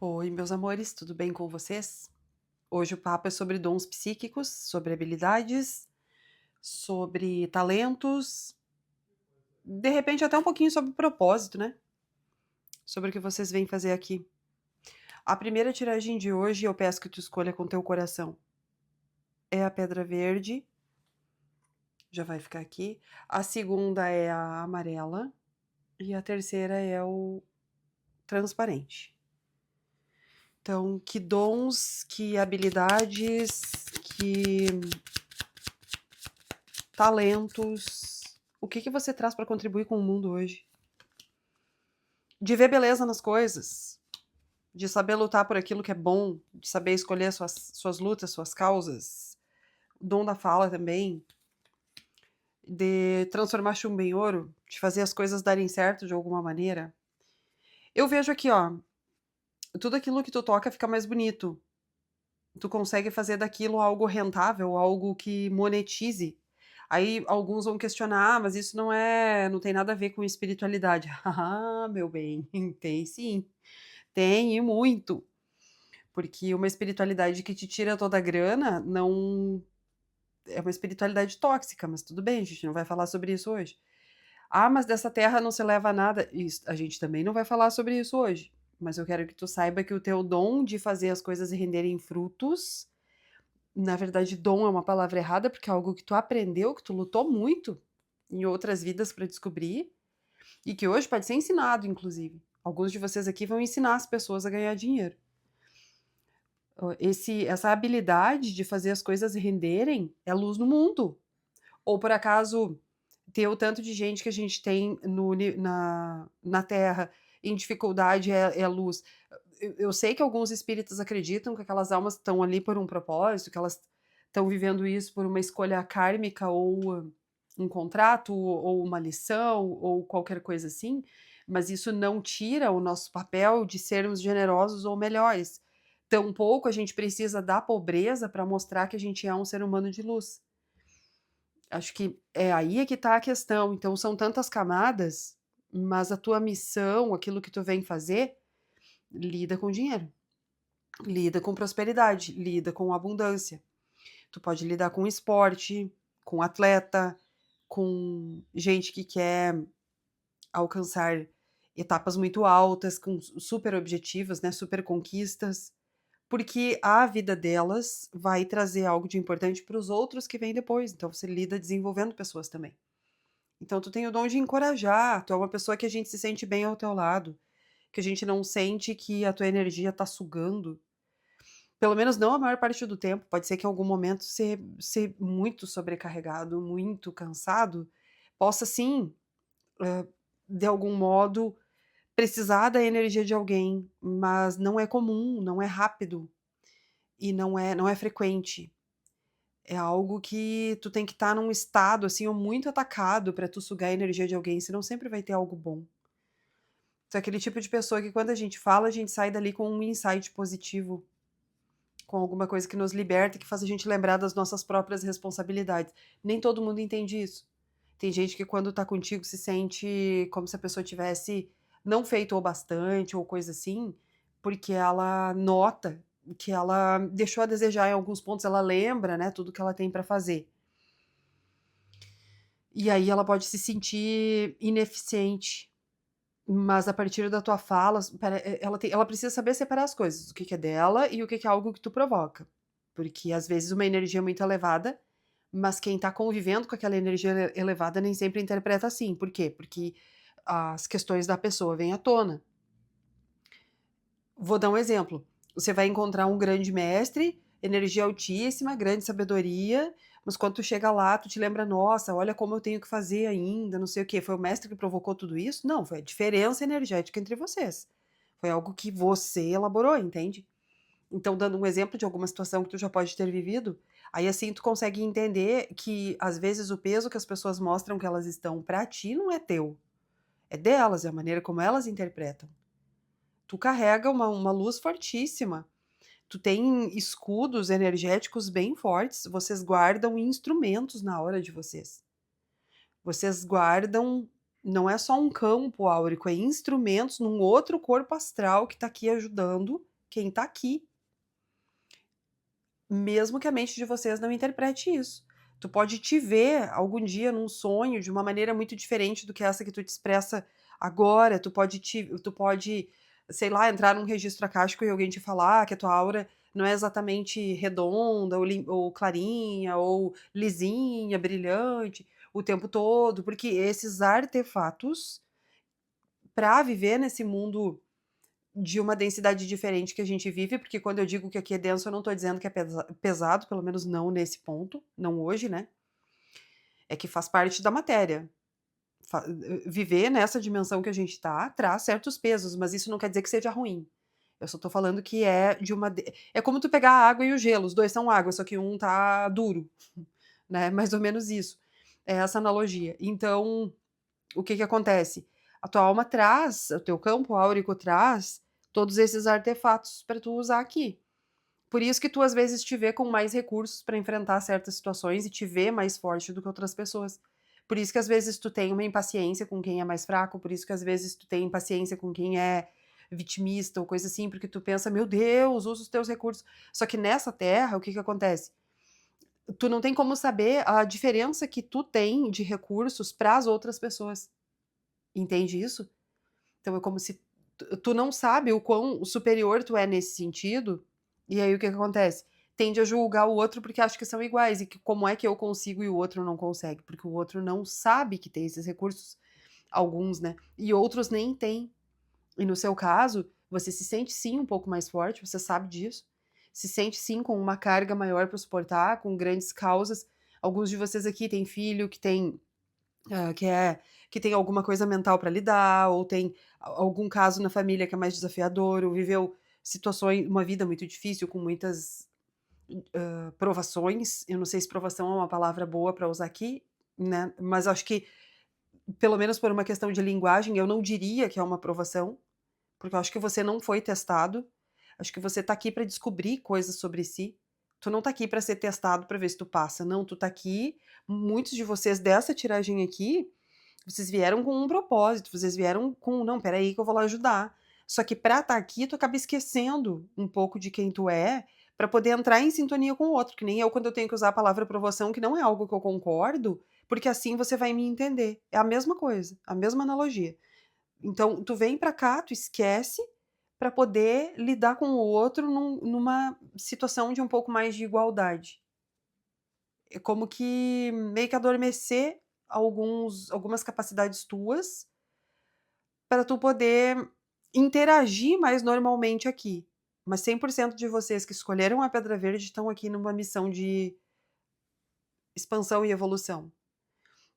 Oi, meus amores, tudo bem com vocês? Hoje o papo é sobre dons psíquicos, sobre habilidades, sobre talentos, de repente até um pouquinho sobre propósito, né? Sobre o que vocês vêm fazer aqui. A primeira tiragem de hoje eu peço que tu escolha com teu coração. É a pedra verde, já vai ficar aqui. A segunda é a amarela e a terceira é o transparente. Então, que dons, que habilidades, que talentos, o que que você traz para contribuir com o mundo hoje? De ver beleza nas coisas, de saber lutar por aquilo que é bom, de saber escolher suas lutas, suas causas, o dom da fala também, de transformar chumbo em ouro, de fazer as coisas darem certo de alguma maneira. Eu vejo aqui, ó, tudo aquilo que tu toca fica mais bonito. Tu consegue fazer daquilo algo rentável, algo que monetize. Aí alguns vão questionar: "Ah, mas isso não tem nada a ver com espiritualidade". Ah, meu bem, tem sim, tem e muito. Porque uma espiritualidade que te tira toda a grana não é uma espiritualidade tóxica, mas tudo bem, a gente não vai falar sobre isso hoje. "Ah, mas dessa terra não se leva nada", isso a gente também não vai falar sobre isso hoje, mas eu quero que tu saiba que o teu dom de fazer as coisas renderem frutos, na verdade, dom é uma palavra errada, porque é algo que tu aprendeu, que tu lutou muito em outras vidas para descobrir, e que hoje pode ser ensinado, inclusive. Alguns de vocês aqui vão ensinar as pessoas a ganhar dinheiro. Essa habilidade de fazer as coisas renderem é luz no mundo. Ou por acaso ter o tanto de gente que a gente tem no uni na Terra em dificuldade é luz. Eu sei que alguns espíritas acreditam que aquelas almas estão ali por um propósito, que elas estão vivendo isso por uma escolha kármica ou um contrato, ou uma lição, ou qualquer coisa assim, mas isso não tira o nosso papel de sermos generosos ou melhores. Tampouco a gente precisa da pobreza para mostrar que a gente é um ser humano de luz. Acho que é aí é que tá a questão. Então são tantas camadas, mas a tua missão, aquilo que tu vem fazer, lida com dinheiro, lida com prosperidade, lida com abundância. Tu pode lidar com esporte, com atleta, com gente que quer alcançar etapas muito altas, com super objetivos, né, super conquistas, porque a vida delas vai trazer algo de importante para os outros que vêm depois. Então você lida desenvolvendo pessoas também. Então tu tem o dom de encorajar, tu é uma pessoa que a gente se sente bem ao teu lado, que a gente não sente que a tua energia tá sugando, pelo menos não a maior parte do tempo, pode ser que em algum momento ser muito sobrecarregado, muito cansado, possa sim, de algum modo, precisar da energia de alguém, mas não é comum, não é rápido e não é frequente. É algo que tu tem que estar num estado, assim, ou muito atacado pra tu sugar a energia de alguém, senão sempre vai ter algo bom. Tu é aquele tipo de pessoa que quando a gente fala, a gente sai dali com um insight positivo, com alguma coisa que nos liberta, que faz a gente lembrar das nossas próprias responsabilidades. Nem todo mundo entende isso. Tem gente que quando tá contigo se sente como se a pessoa tivesse não feito o bastante ou coisa assim, porque ela nota que ela deixou a desejar em alguns pontos, ela lembra, né, tudo que ela tem pra fazer. E aí ela pode se sentir ineficiente. Mas a partir da tua fala, ela precisa saber separar as coisas, o que que é dela e o que que é algo que tu provoca. Porque às vezes uma energia é muito elevada, mas quem tá convivendo com aquela energia elevada nem sempre interpreta assim. Por quê? Porque as questões da pessoa vêm à tona. Vou dar um exemplo, você vai encontrar um grande mestre, energia altíssima, grande sabedoria, mas quando tu chega lá, tu te lembra: "Nossa, olha como eu tenho que fazer ainda, não sei o quê". Foi o mestre que provocou tudo isso? Não, foi a diferença energética entre vocês. Foi algo que você elaborou, entende? Então, dando um exemplo de alguma situação que tu já pode ter vivido, aí assim tu consegue entender que, às vezes, o peso que as pessoas mostram que elas estão pra ti não é teu, é delas, é a maneira como elas interpretam. Tu carrega uma luz fortíssima. Tu tem escudos energéticos bem fortes, vocês guardam instrumentos na hora de vocês. Vocês guardam não é só um campo áurico, é instrumentos num outro corpo astral que tá aqui ajudando, quem tá aqui, mesmo que a mente de vocês não interprete isso. Tu pode te ver algum dia num sonho de uma maneira muito diferente do que essa que tu te expressa agora, tu pode, sei lá, entrar num registro acástico e alguém te falar que a tua aura não é exatamente redonda ou clarinha ou lisinha, brilhante o tempo todo, porque esses artefatos, para viver nesse mundo de uma densidade diferente que a gente vive, porque quando eu digo que aqui é denso, eu não tô dizendo que é pesado, pelo menos não nesse ponto, não hoje, né, é que faz parte da matéria. Viver nessa dimensão que a gente tá, traz certos pesos, mas isso não quer dizer que seja ruim. Eu só tô falando que é de uma de é como tu pegar a água e o gelo, os 2 são água, só que um tá duro, né, mais ou menos isso. É essa analogia. Então, o que que acontece? A tua alma traz, o teu campo áurico traz todos esses artefatos para tu usar aqui. Por isso que tu às vezes te vê com mais recursos para enfrentar certas situações e te vê mais forte do que outras pessoas. Por isso que às vezes tu tem uma impaciência com quem é mais fraco, por isso que às vezes tu tem impaciência com quem é vitimista ou coisa assim, porque tu pensa, meu Deus, usa os teus recursos. Só que nessa terra, o que que acontece? Tu não tem como saber a diferença que tu tem de recursos para as outras pessoas. Entende isso? Então é como se tu não sabe o quão superior tu é nesse sentido, e aí o que que acontece? Tende a julgar o outro porque acha que são iguais e que como é que eu consigo e o outro não consegue, porque o outro não sabe que tem esses recursos, alguns, né, e outros nem têm. E no seu caso, você se sente sim um pouco mais forte, você sabe disso, se sente sim com uma carga maior para suportar, com grandes causas. Alguns de vocês aqui têm filho que tem hã, que tem alguma coisa mental para lidar, ou tem algum caso na família que é mais desafiador, ou viveu situações uma vida muito difícil com muitas, provações. Eu não sei se provação é uma palavra boa para usar aqui, né, mas acho que, pelo menos por uma questão de linguagem, eu não diria que é uma provação, porque eu acho que você não foi testado, acho que você tá aqui para descobrir coisas sobre si. Tu não tá aqui para ser testado para ver se tu passa, não, tu tá aqui muitos de vocês dessa tiragem aqui, vocês vieram com um propósito, vocês vieram com: "Não, espera aí que eu vou lá ajudar". Só que pra estar aqui, tu acaba esquecendo um pouco de quem tu é, pra poder entrar em sintonia com o outro, que nem eu quando eu tenho que usar a palavra provação, que não é algo que eu concordo, porque assim você vai me entender. É a mesma coisa, a mesma analogia. Então, tu vem pra cá, tu esquece, pra poder lidar com o outro numa situação de um pouco mais de igualdade. É como que meio que adormecer algumas capacidades tuas, para tu poder interagir mais normalmente aqui. Mas 100% de vocês que escolheram a Pedra Verde estão aqui numa missão de expansão e evolução.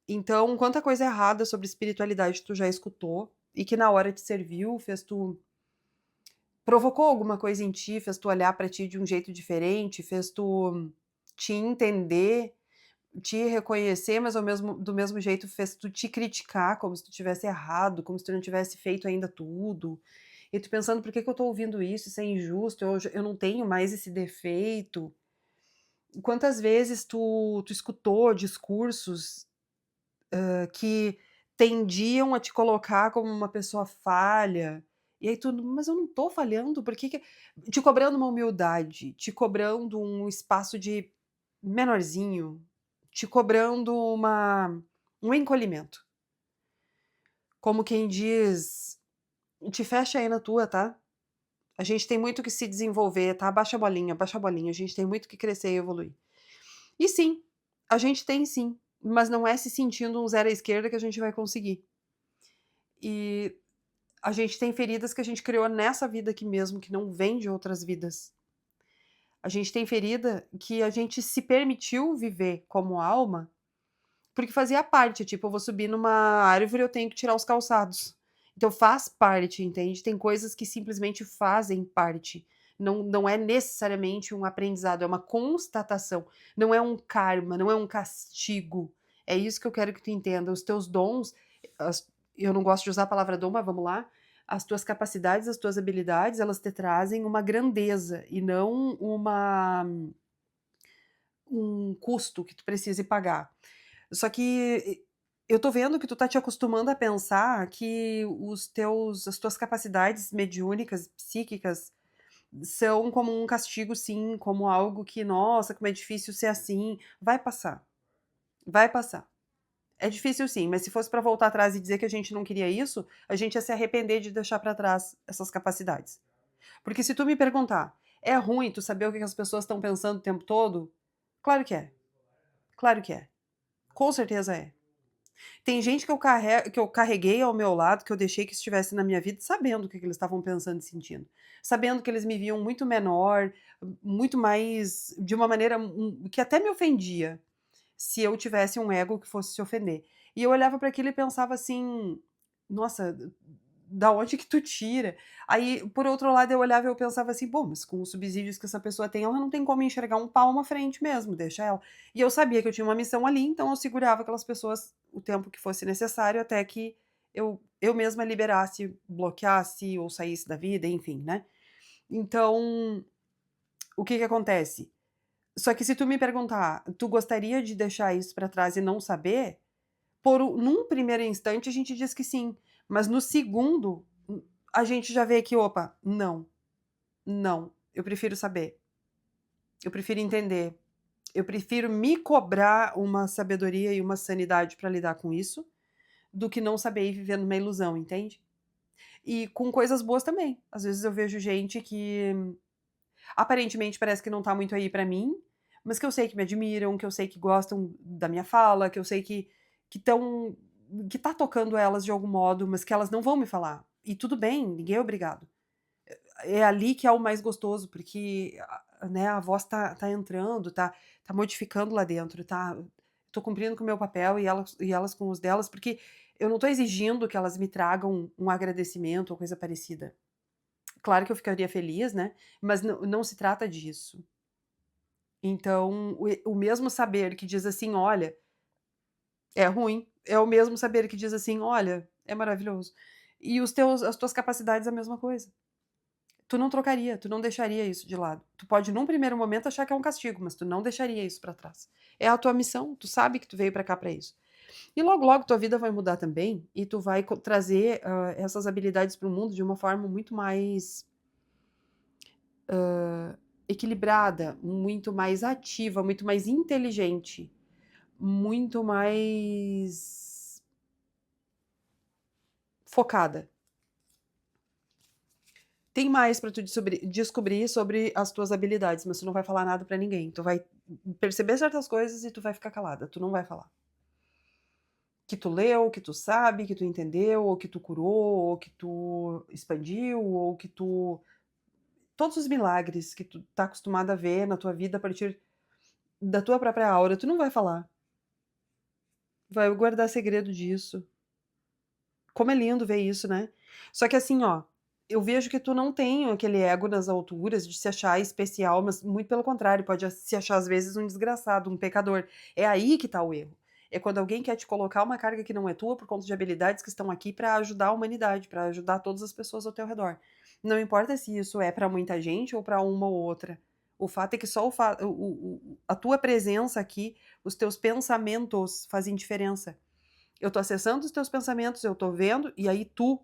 Então, quanta coisa errada sobre espiritualidade tu já escutou, e que na hora te serviu, fez tu provocou alguma coisa em ti, fez tu olhar pra ti de um jeito diferente, fez tu te entender, te reconhecer, mas ao mesmo do mesmo jeito fez tu te criticar como se tu tivesse errado, como se tu não tivesse feito ainda tudo. E tu pensando: "Por que que eu tô ouvindo isso? Isso é injusto, eu não tenho mais esse defeito". Quantas vezes tu escutou discursos, que tendiam a te colocar como uma pessoa falha, e aí tu: "Mas eu não tô falhando, por que que" te cobrando uma humildade, te cobrando um espaço de menorzinho, te cobrando um encolhimento. Como quem diz: "Te fecha aí na tua, tá? A gente tem muito que se desenvolver, tá? Baixa a bolinha, a gente tem muito que crescer e evoluir". E sim, a gente tem sim, mas não é se sentindo um zero à esquerda que a gente vai conseguir. E a gente tem feridas que a gente criou nessa vida aqui mesmo, que não vem de outras vidas. A gente tem ferida que a gente se permitiu viver como alma, porque fazia parte, tipo, eu vou subir numa árvore, eu tenho que tirar os calçados. Então faz parte, entende? Tem coisas que simplesmente fazem parte. Não é necessariamente um aprendizado, é uma constatação. Não é um karma, não é um castigo. É isso que eu quero que tu entenda. Os teus dons, eu não gosto de usar a palavra dom, mas vamos lá. As tuas capacidades, as tuas habilidades, elas te trazem uma grandeza e não um custo que tu precise pagar. Só que eu tô vendo que tu tá te acostumando a pensar que as tuas capacidades mediúnicas, psíquicas, são como um castigo sim, como algo que: "Nossa, como é difícil ser assim". Vai passar, vai passar. É difícil sim, mas se fosse pra voltar atrás e dizer que a gente não queria isso, a gente ia se arrepender de deixar pra trás essas capacidades. Porque se tu me perguntar: "É ruim tu saber o que que as pessoas estão pensando o tempo todo?" Claro que é, claro que é. Com certeza é. Tem gente que eu carreguei ao meu lado, que eu deixei que estivesse na minha vida, sabendo o que que eles estavam pensando e sentindo. Sabendo que eles me viam muito menor, muito mais de uma maneira, que até me ofendia, se eu tivesse um ego que fosse se ofender. E eu olhava para aquilo e pensava assim: "Nossa, da onde que tu tira?" Aí, por outro lado, eu olhava e eu pensava assim: "Bom, mas com os subsídios que essa pessoa tem, ela não tem como enxergar um palmo à frente mesmo, deixa ela". E eu sabia que eu tinha uma missão ali, então eu segurava aquelas pessoas o tempo que fosse necessário, até que eu mesma liberasse, bloqueasse ou saísse da vida, enfim, né. Então, o que que acontece? Só que se tu me perguntar: "Tu gostaria de deixar isso pra trás e não saber?" Num primeiro instante a gente diz que sim, mas no segundo, a gente já vê que: "Opa, não, não, eu prefiro saber, eu prefiro entender, eu prefiro me cobrar uma sabedoria e uma sanidade pra lidar com isso, do que não saber e viver numa ilusão", entende? E com coisas boas também. Às vezes eu vejo gente que aparentemente parece que não tá muito aí pra mim, mas que eu sei que me admiram, que eu sei que gostam da minha fala, que eu sei que estão que tá tocando elas de algum modo, mas que elas não vão me falar. E tudo bem, ninguém é obrigado. É ali que é o mais gostoso, porque né, a voz tá entrando, tá modificando lá dentro, tô cumprindo com o meu papel e elas com os delas, porque eu não tô exigindo que elas me tragam um agradecimento ou coisa parecida. Claro que eu ficaria feliz, né, mas não se trata disso. Então, o mesmo saber que diz assim: "Olha, é ruim", é o mesmo saber que diz assim: "Olha, é maravilhoso". E as tuas capacidades a mesma coisa. Tu não trocaria, tu não deixaria isso de lado. Tu pode num primeiro momento achar que é um castigo, mas tu não deixaria isso pra trás. É a tua missão, tu sabe que tu veio pra cá pra isso. E logo, logo tua vida vai mudar também, e tu vai trazer, essas habilidades para o mundo de uma forma muito mais equilibrada, muito mais ativa, muito mais inteligente, muito mais focada. Tem mais pra tu descobrir sobre as tuas habilidades, mas tu não vai falar nada pra ninguém. Tu vai perceber certas coisas e tu vai ficar calada, tu não vai falar. Que tu leu, que tu sabe, que tu entendeu, ou que tu curou, ou que tu expandiu, ou que tu todos os milagres que tu tá acostumada a ver na tua vida a partir da tua própria aura, tu não vai falar. Vai guardar segredo disso. Como é lindo ver isso, né. Só que assim, ó, eu vejo que tu não tem aquele ego nas alturas de se achar especial, mas muito pelo contrário, pode se achar às vezes um desgraçado, um pecador. É aí que tá o erro. É quando alguém quer te colocar uma carga que não é tua por conta de habilidades que estão aqui pra ajudar a humanidade, pra ajudar todas as pessoas ao teu redor. Não importa se isso é pra muita gente ou pra uma ou outra. O fato é que só a tua presença aqui, os teus pensamentos fazem diferença. Eu tô acessando os teus pensamentos, eu tô vendo, e aí tu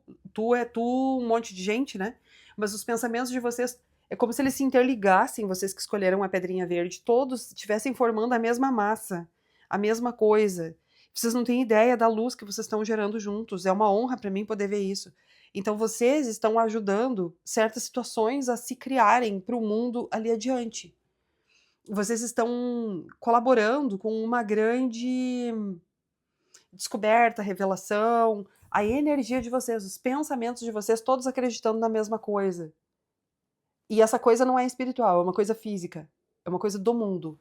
é tu, um monte de gente, né, mas os pensamentos de vocês é como se eles se interligassem, vocês que escolheram a pedrinha verde, todos estivessem formando a mesma massa, a mesma coisa. Vocês não têm ideia da luz que vocês estão gerando juntos, é uma honra pra mim poder ver isso. Então vocês estão ajudando certas situações a se criarem para o mundo ali adiante. Vocês estão colaborando com uma grande descoberta, revelação, a energia de vocês, os pensamentos de vocês, todos acreditando na mesma coisa. E essa coisa não é espiritual, é uma coisa física, é uma coisa do mundo.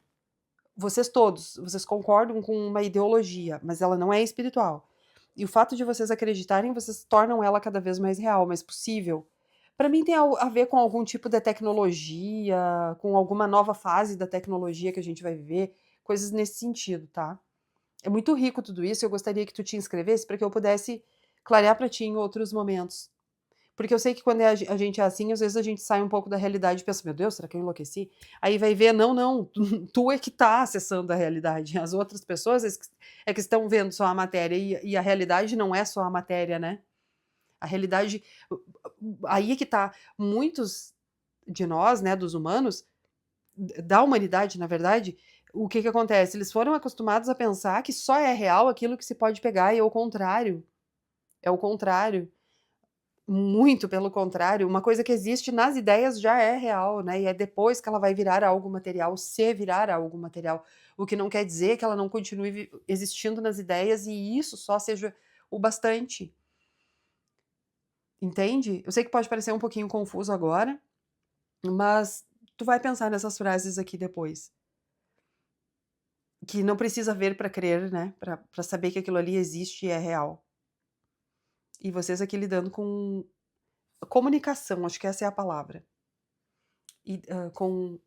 Vocês todos, vocês concordam com uma ideologia, mas ela não é espiritual. E o fato de vocês acreditarem, vocês tornam ela cada vez mais real, mais possível. Para mim tem a ver com algum tipo de tecnologia, com alguma nova fase da tecnologia que a gente vai viver, coisas nesse sentido, tá? É muito rico tudo isso, eu gostaria que tu te inscrevesse para que eu pudesse clarear para ti em outros momentos. Porque eu sei que quando a gente é assim, às vezes a gente sai um pouco da realidade e pensa: "Meu Deus, será que eu enlouqueci?". Aí vai ver, não, não, tu é que tá acessando a realidade, as outras pessoas é que estão vendo só a matéria e a realidade não é só a matéria, né. A realidade aí é que tá, muitos de nós, né, dos humanos, da humanidade, na verdade, o que que acontece? Eles foram acostumados a pensar que só é real aquilo que se pode pegar, e é o contrário. É o contrário. Muito pelo contrário, uma coisa que existe nas ideias já é real, né, e é depois que ela vai virar algo material, se virar algo material, o que não quer dizer que ela não continue existindo nas ideias e isso só seja o bastante, entende? Eu sei que pode parecer um pouquinho confuso agora, mas tu vai pensar nessas frases aqui depois, que não precisa ver para crer, né, para saber que aquilo ali existe e é real. E vocês aqui lidando com comunicação, acho que essa é a palavra, e, com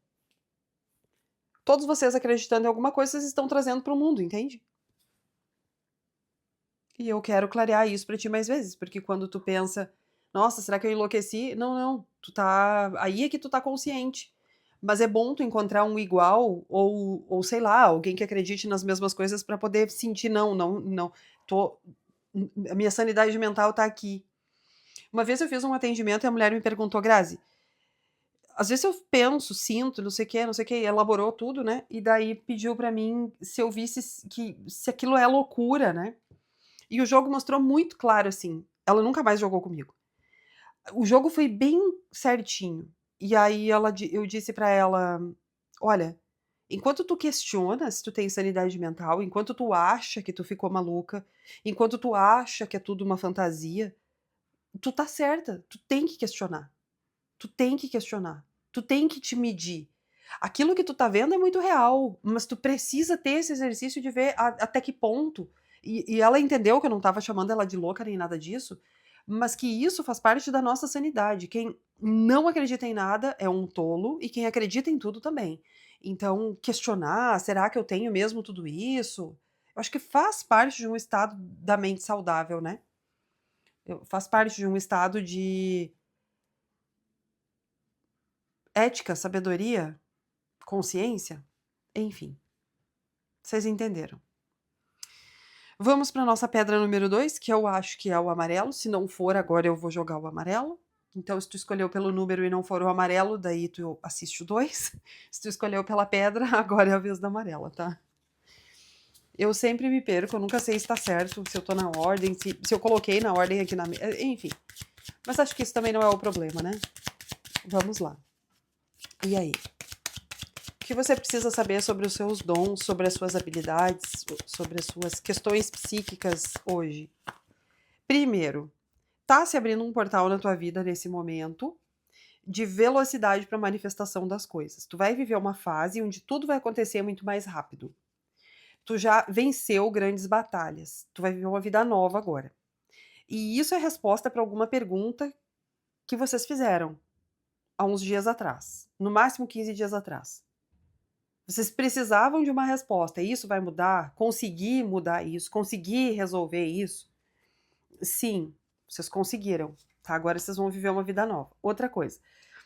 todos vocês acreditando em alguma coisa, vocês estão trazendo para o mundo, entende? E eu quero clarear isso para ti mais vezes, porque quando tu pensa: "Nossa, será que eu enlouqueci?" Não, não, tu tá aí é que tu tá consciente. Mas é bom tu encontrar um igual ou sei lá, alguém que acredite nas mesmas coisas para poder sentir: "Não, não, não, tô a minha sanidade mental tá aqui". Uma vez eu fiz um atendimento e a mulher me perguntou: "Grazi, às vezes eu penso, sinto, não sei o quê", e elaborou tudo, né, e daí pediu pra mim se eu visse se aquilo é loucura, né. E o jogo mostrou muito claro, assim, ela nunca mais jogou comigo. O jogo foi bem certinho. E aí eu disse pra ela: "Olha, enquanto tu questiona se tu tem sanidade mental, enquanto tu acha que tu ficou maluca, enquanto tu acha que é tudo uma fantasia, tu tá certa, tu tem que questionar. Tu tem que questionar, tu tem que te medir. Aquilo que tu tá vendo é muito real, mas tu precisa ter esse exercício de ver até que ponto. E ela entendeu que eu não estava chamando ela de louca nem nada disso, mas que isso faz parte da nossa sanidade. Quem não acredita em nada é um tolo e quem acredita em tudo também. Então, questionar, será que eu tenho mesmo tudo isso? Eu acho que faz parte de um estado da mente saudável, né? Faz parte de um estado de ética, sabedoria, consciência, enfim, vocês entenderam. Vamos para nossa pedra número 2, que eu acho que é o amarelo. Se não for, agora eu vou jogar o amarelo. Então, se tu escolheu pelo número e não for o amarelo, daí tu assiste o 2. Se tu escolheu pela pedra, agora é a vez da amarela, tá? Eu sempre me perco, eu nunca sei se tá certo, se eu tô na ordem, se eu coloquei na ordem aqui na mesa, enfim. Mas acho que isso também não é o problema, né? Vamos lá. E aí? O que você precisa saber sobre os seus dons, sobre as suas habilidades, sobre as suas questões psíquicas hoje? Primeiro, tá se abrindo um portal na tua vida nesse momento de velocidade para manifestação das coisas. Tu vai viver uma fase onde tudo vai acontecer muito mais rápido. Tu já venceu grandes batalhas. Tu vai viver uma vida nova agora. E isso é resposta para alguma pergunta que vocês fizeram há uns dias atrás, no máximo 15 dias atrás. Vocês precisavam de uma resposta. Isso vai mudar? Conseguir mudar isso? Conseguir resolver isso? Sim, vocês conseguiram. Tá? Agora vocês vão viver uma vida nova. Outra coisa,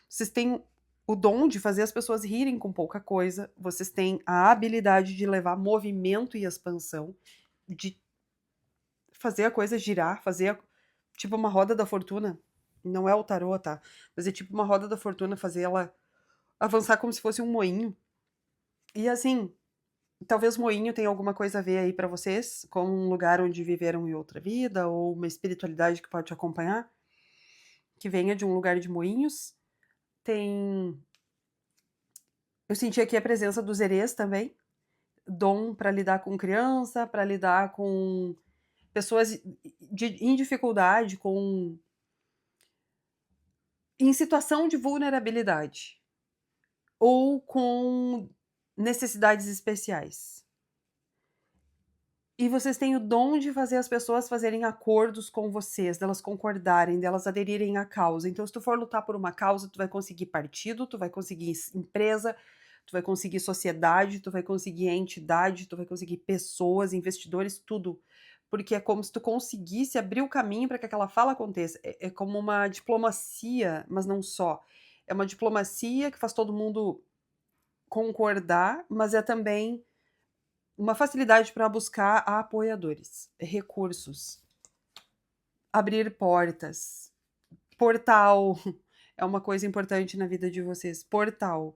vocês têm o dom de fazer as pessoas rirem com pouca coisa. Vocês têm a habilidade de levar movimento e expansão, de fazer a coisa girar, fazer tipo uma roda da fortuna. Não é o tarô, tá? Mas é tipo uma roda da fortuna, fazer ela avançar como se fosse um moinho. E assim, talvez moinho tenha alguma coisa a ver aí pra vocês, com um lugar onde viveram em outra vida, ou uma espiritualidade que pode te acompanhar, que venha de um lugar de moinhos. Tem. Eu senti aqui a presença dos erês também, dom pra lidar com criança, pra lidar com pessoas em dificuldade, em situação de vulnerabilidade, ou com necessidades especiais. E vocês têm o dom de fazer as pessoas fazerem acordos com vocês, delas concordarem, delas aderirem à causa. Então, se tu for lutar por uma causa, tu vai conseguir partido, tu vai conseguir empresa, tu vai conseguir sociedade, tu vai conseguir entidade, tu vai conseguir pessoas, investidores, tudo. Porque é como se tu conseguisse abrir o caminho para que aquela fala aconteça. É como uma diplomacia, mas não só. É uma diplomacia que faz todo mundo concordar, mas é também uma facilidade para buscar apoiadores, recursos, abrir portas, portal, é uma coisa importante na vida de vocês. Portal.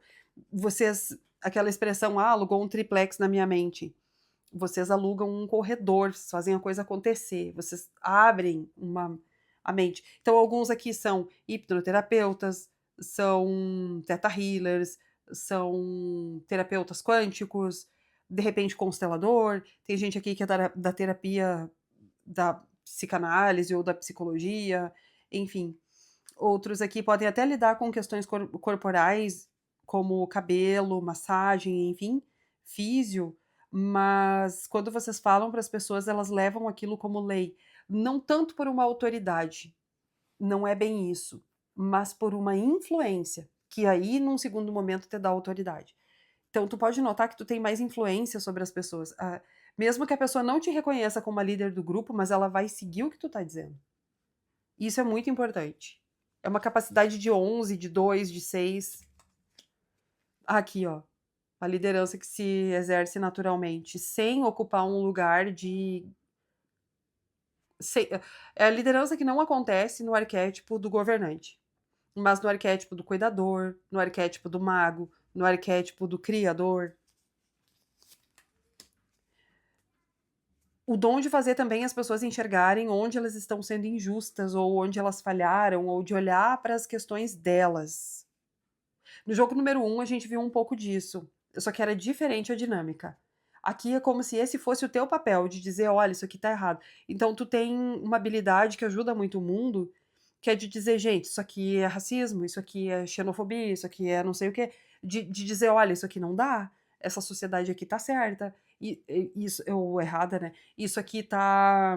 Vocês, aquela expressão, alugou um triplex na minha mente. Vocês alugam um corredor, vocês fazem a coisa acontecer, vocês abrem a mente. Então, alguns aqui são hipnoterapeutas, são teta healers, são terapeutas quânticos, de repente constelador. Tem gente aqui que é da terapia da psicanálise ou da psicologia, enfim. Outros aqui podem até lidar com questões corporais, como cabelo, massagem, enfim, físio, mas quando vocês falam para as pessoas, elas levam aquilo como lei. Não tanto por uma autoridade, não é bem isso, mas por uma influência, que aí, num segundo momento, te dá autoridade. Então, tu pode notar que tu tem mais influência sobre as pessoas. Mesmo que a pessoa não te reconheça como a líder do grupo, mas ela vai seguir o que tu tá dizendo. Isso é muito importante. É uma capacidade de 11, de 2, de 6. Aqui, ó. A liderança que se exerce naturalmente, sem ocupar um lugar de. É a liderança que não acontece no arquétipo do governante, mas no arquétipo do cuidador, no arquétipo do mago, no arquétipo do criador. O dom de fazer também as pessoas enxergarem onde elas estão sendo injustas, ou onde elas falharam, ou de olhar para as questões delas. No jogo número 1, a gente viu um pouco disso, só que era diferente a dinâmica. Aqui é como se esse fosse o teu papel, de dizer, olha, isso aqui tá errado. Então tu tem uma habilidade que ajuda muito o mundo, que é de dizer, gente, isso aqui é racismo, isso aqui é xenofobia, isso aqui é não sei o quê. De dizer, olha, isso aqui não dá, essa sociedade aqui tá certa, isso, ou errada, né? Isso aqui tá...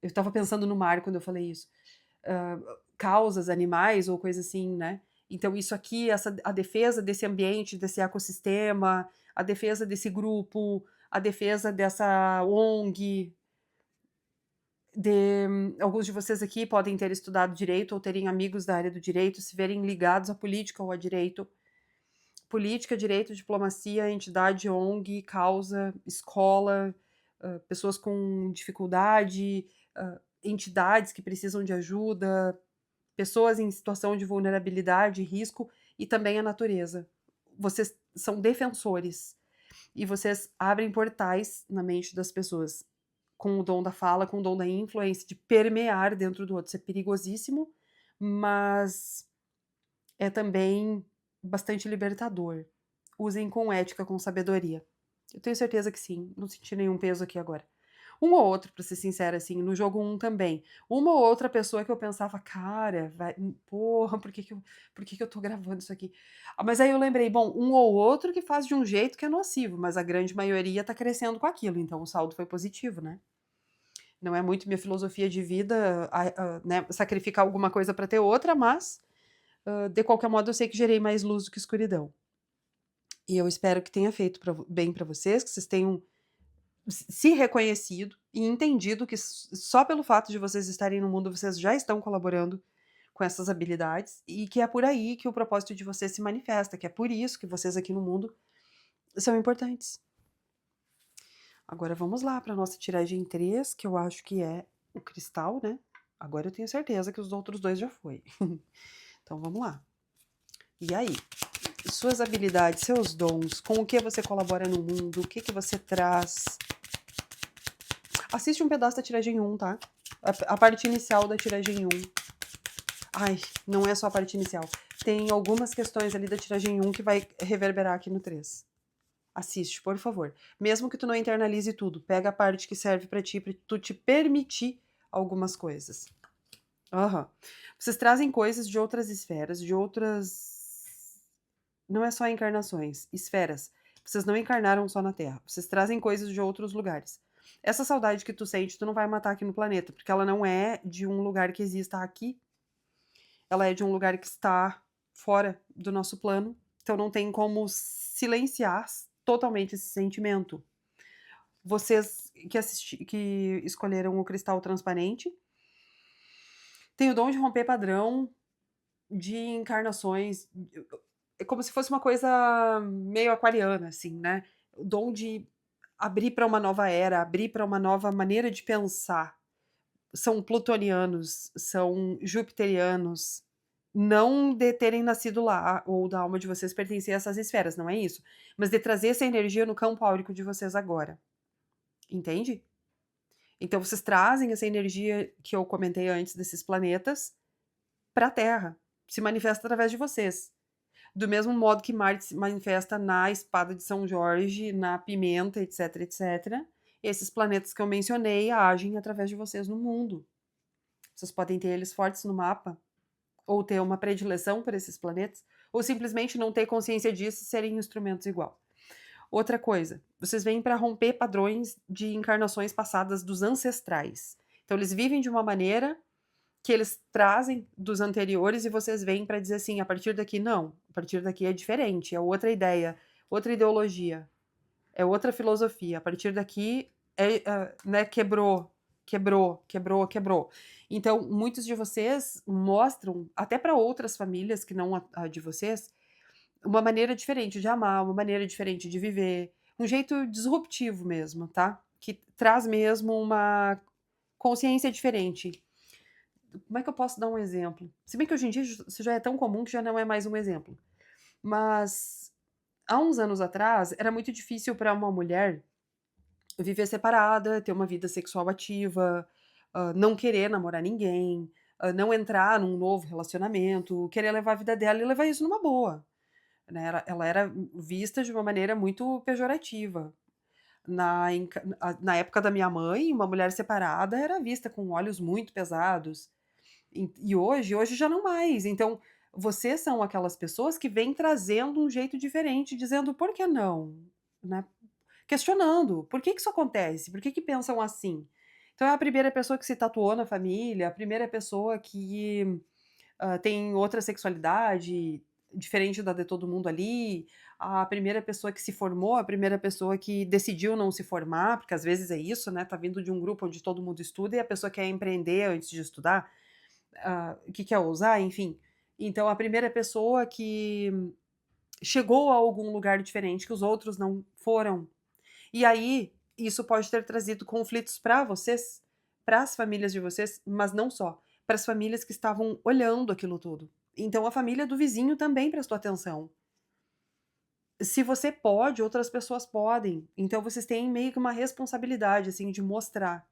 Eu tava pensando no mar quando eu falei isso. Causas, animais ou coisa assim, né? Então, isso aqui, a defesa desse ambiente, desse ecossistema, a defesa desse grupo, a defesa dessa ONG. Alguns de vocês aqui podem ter estudado direito ou terem amigos da área do direito, se verem ligados à política ou a direito. Política, direito, diplomacia, entidade, ONG, causa, escola, pessoas com dificuldade, entidades que precisam de ajuda, pessoas em situação de vulnerabilidade e risco, e também a natureza. Vocês são defensores e vocês abrem portais na mente das pessoas com o dom da fala, com o dom da influência, de permear dentro do outro. Isso é perigosíssimo, mas é também bastante libertador. Usem com ética, com sabedoria. Eu tenho certeza que sim, não senti nenhum peso aqui agora. Um ou outro, pra ser sincera, assim, no jogo 1 também. Uma ou outra pessoa que eu pensava, cara, porra, por que que eu tô gravando isso aqui? Mas aí eu lembrei, bom, um ou outro que faz de um jeito que é nocivo, mas a grande maioria tá crescendo com aquilo, então o saldo foi positivo, né? Não é muito minha filosofia de vida, né, sacrificar alguma coisa pra ter outra, mas de qualquer modo eu sei que gerei mais luz do que escuridão. E eu espero que tenha feito bem pra vocês, que vocês tenham se reconhecido e entendido que só pelo fato de vocês estarem no mundo, vocês já estão colaborando com essas habilidades, e que é por aí que o propósito de vocês se manifesta, que é por isso que vocês aqui no mundo são importantes. Agora vamos lá para nossa tiragem 3, que eu acho que é o cristal, né? Agora eu tenho certeza que os outros dois já foi. Então vamos lá. E aí? Suas habilidades, seus dons, com o que você colabora no mundo, o que que você traz. Assiste um pedaço da tiragem 1, tá? A parte inicial da tiragem 1. Ai, não é só a parte inicial. Tem algumas questões ali da tiragem 1 que vai reverberar aqui no 3. Assiste, por favor. Mesmo que tu não internalize tudo, pega a parte que serve pra tu te permitir algumas coisas. Aham. Vocês trazem coisas de outras esferas, de outras... Não é só encarnações, esferas. Vocês não encarnaram só na Terra. Vocês trazem coisas de outros lugares. Essa saudade que tu sente, tu não vai matar aqui no planeta, porque ela não é de um lugar que exista aqui. Ela é de um lugar que está fora do nosso plano. Então não tem como silenciar totalmente esse sentimento. Vocês que escolheram o cristal transparente têm o dom de romper padrão de encarnações. É como se fosse uma coisa meio aquariana, assim, né? O dom de abrir para uma nova era, abrir para uma nova maneira de pensar. São plutonianos, são jupiterianos, Não de terem nascido lá, ou da alma de vocês pertencer a essas esferas, não é isso. Mas de trazer essa energia no campo áurico de vocês agora, entende? Então vocês trazem essa energia que eu comentei antes desses planetas para a Terra, se manifesta através de vocês. Do mesmo modo que Marte se manifesta na espada de São Jorge, na pimenta, etc, etc, esses planetas que eu mencionei agem através de vocês no mundo. Vocês podem ter eles fortes no mapa, ou ter uma predileção por esses planetas, ou simplesmente não ter consciência disso e serem instrumentos igual. Outra coisa, vocês vêm para romper padrões de encarnações passadas dos ancestrais. Então eles vivem de uma maneira que eles trazem dos anteriores e vocês vêm para dizer assim, a partir daqui não, a partir daqui é diferente, é outra ideia, outra ideologia, é outra filosofia. A partir daqui né, quebrou. Então, muitos de vocês mostram, até para outras famílias que não a de vocês, uma maneira diferente de amar, uma maneira diferente de viver, um jeito disruptivo mesmo, tá? Que traz mesmo uma consciência diferente. Como é que eu posso dar um exemplo? Se bem que hoje em dia isso já é tão comum que já não é mais um exemplo. Mas há uns anos atrás era muito difícil para uma mulher viver separada, ter uma vida sexual ativa, não querer namorar ninguém, não entrar num novo relacionamento, querer levar a vida dela e levar isso numa boa, né, ela era vista de uma maneira muito pejorativa. Na época da minha mãe, uma mulher separada era vista com olhos muito pesados, e hoje já não mais. Então, vocês são aquelas pessoas que vêm trazendo um jeito diferente, dizendo: "Por que não?", né. Questionando, por que que isso acontece? Por que que pensam assim? Então é a primeira pessoa que se tatuou na família, a primeira pessoa que, tem outra sexualidade, diferente da de todo mundo ali, a primeira pessoa que se formou, a primeira pessoa que decidiu não se formar, porque às vezes é isso, né, tá vindo de um grupo onde todo mundo estuda e a pessoa quer empreender antes de estudar, que quer ousar, enfim. Então a primeira pessoa que chegou a algum lugar diferente que os outros não foram, e aí, isso pode ter trazido conflitos para vocês, para as famílias de vocês, mas não só, para as famílias que estavam olhando aquilo tudo. Então a família do vizinho também prestou atenção. Se você pode, outras pessoas podem. Então vocês têm meio que uma responsabilidade, assim, de mostrar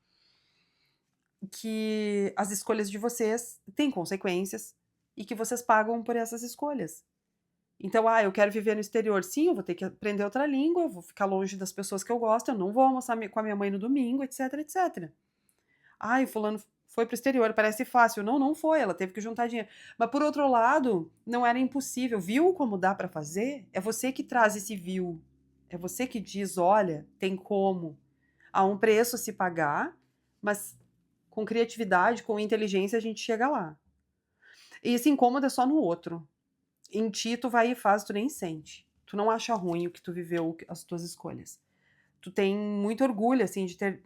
que as escolhas de vocês têm consequências e que vocês pagam por essas escolhas. Então, eu quero viver no exterior. Sim, eu vou ter que aprender outra língua, eu vou ficar longe das pessoas que eu gosto, eu não vou almoçar com a minha mãe no domingo, etc, etc. Ai, fulano foi para o exterior, parece fácil. Não, não foi, ela teve que juntar dinheiro. Mas por outro lado, não era impossível. Viu como dá para fazer? É você que traz esse viu. É você que diz, olha, tem como. Há um preço a se pagar, mas com criatividade, com inteligência, a gente chega lá. E esse incômodo é só no outro. Em ti, tu vai e faz, tu nem sente. Tu não acha ruim o que tu viveu, as tuas escolhas. Tu tem muito orgulho, assim, de ter.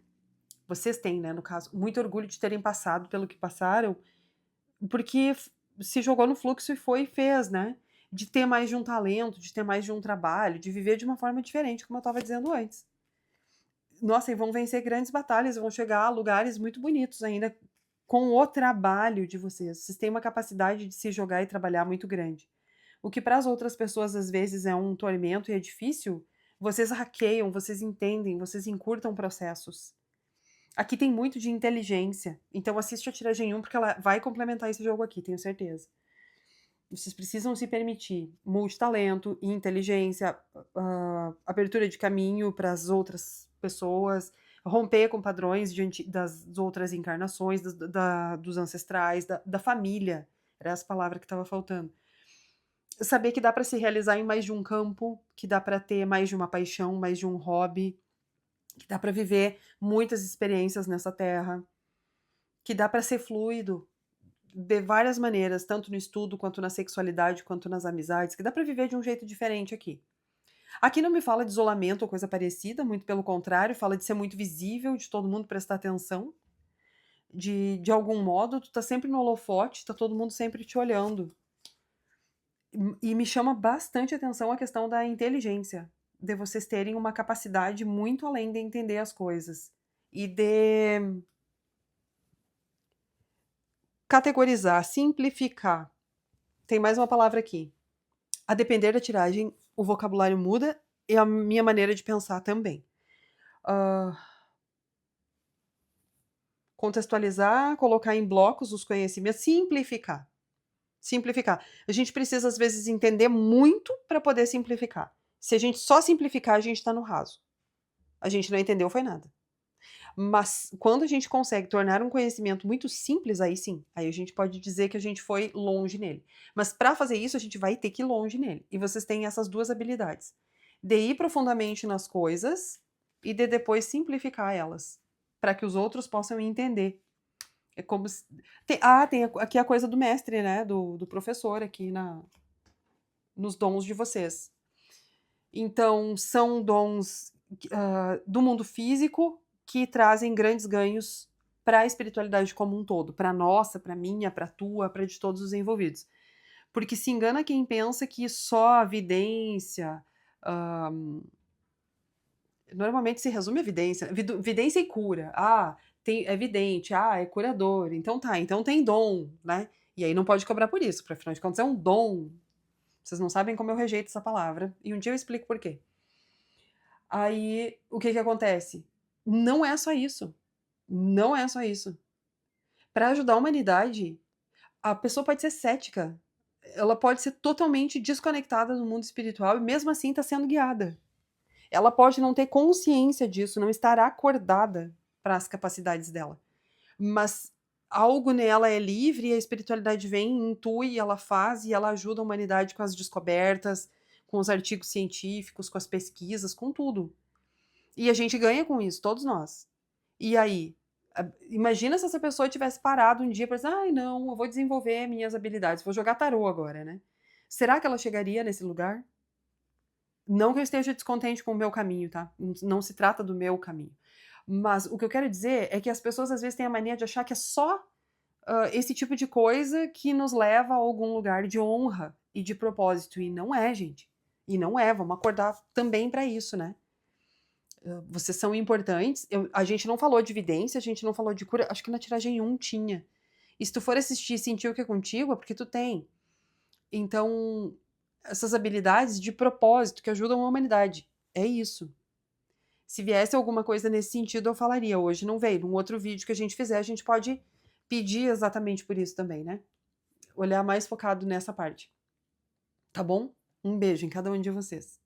Vocês têm, né, no caso, muito orgulho de terem passado pelo que passaram, porque se jogou no fluxo e foi e fez, né? De ter mais de um talento, de ter mais de um trabalho, de viver de uma forma diferente, como eu estava dizendo antes. Nossa, e vão vencer grandes batalhas, vão chegar a lugares muito bonitos ainda com o trabalho de vocês. Vocês têm uma capacidade de se jogar e trabalhar muito grande. O que para as outras pessoas às vezes é um tormento e é difícil, vocês hackeiam, vocês entendem, vocês encurtam processos. Aqui tem muito de inteligência, então assiste a tiragem 1 porque ela vai complementar esse jogo aqui, tenho certeza. Vocês precisam se permitir multitalento e inteligência, abertura de caminho para as outras pessoas, romper com padrões das outras encarnações, dos ancestrais, da família. Era essa palavra que estava faltando. Saber que dá para se realizar em mais de um campo, que dá para ter mais de uma paixão, mais de um hobby, que dá para viver muitas experiências nessa terra, que dá para ser fluido de várias maneiras, tanto no estudo, quanto na sexualidade, quanto nas amizades, que dá para viver de um jeito diferente aqui. Aqui não me fala de isolamento ou coisa parecida, muito pelo contrário, fala de ser muito visível, de todo mundo prestar atenção, de algum modo, tu tá sempre no holofote, tá todo mundo sempre te olhando. E me chama bastante atenção a questão da inteligência, de vocês terem uma capacidade muito além de entender as coisas e de categorizar, simplificar. Tem mais uma palavra aqui. A depender da tiragem, o vocabulário muda e a minha maneira de pensar também. Hã, contextualizar, colocar em blocos os conhecimentos, simplificar. Simplificar. A gente precisa, às vezes, entender muito para poder simplificar. Se a gente só simplificar, a gente está no raso. A gente não entendeu foi nada. Mas quando a gente consegue tornar um conhecimento muito simples, aí sim, aí a gente pode dizer que a gente foi longe nele. Mas para fazer isso, a gente vai ter que ir longe nele. E vocês têm essas duas habilidades: de ir profundamente nas coisas e de depois simplificar elas, para que os outros possam entender. É como se tem aqui a coisa do mestre, né, do professor aqui nos dons de vocês. Então, são dons, do mundo físico que trazem grandes ganhos para a espiritualidade como um todo, para nossa, para minha, para tua, para de todos os envolvidos. Porque se engana quem pensa que só a vidência, hã, normalmente se resume a vidência, vidência e cura. Ah, é vidente, ah, é curador, então tá, então tem dom, né. E aí não pode cobrar por isso, porque afinal de contas é um dom. Vocês não sabem como eu rejeito essa palavra, e um dia eu explico por quê. Aí, o que que acontece? Não é só isso, não é só isso. Para ajudar a humanidade, a pessoa pode ser cética, ela pode ser totalmente desconectada do mundo espiritual e mesmo assim tá sendo guiada. Ela pode não ter consciência disso, não estar acordada para as capacidades dela, mas algo nela é livre e a espiritualidade vem, intui, ela faz e ela ajuda a humanidade com as descobertas, com os artigos científicos, com as pesquisas, com tudo. E a gente ganha com isso, todos nós. E aí, imagina se essa pessoa tivesse parado um dia para dizer: "Ai não, eu vou desenvolver minhas habilidades, vou jogar tarô agora, né". Será que ela chegaria nesse lugar? Não que eu esteja descontente com o meu caminho, tá, não se trata do meu caminho. Mas o que eu quero dizer é que as pessoas às vezes têm a mania de achar que é só, esse tipo de coisa que nos leva a algum lugar de honra e de propósito, e não é gente, e não é, vamos acordar também para isso, né. Vocês são importantes. A gente não falou de evidência, a gente não falou de cura, acho que na tiragem um tinha. E se tu for assistir e sentir o que é contigo, é porque tu tem. Então, essas habilidades de propósito que ajudam a humanidade, é isso. Se viesse alguma coisa nesse sentido, eu falaria. Hoje não veio. Num outro vídeo que a gente fizer, a gente pode pedir exatamente por isso também, né. Olhar mais focado nessa parte, tá bom? Um beijo em cada um de vocês.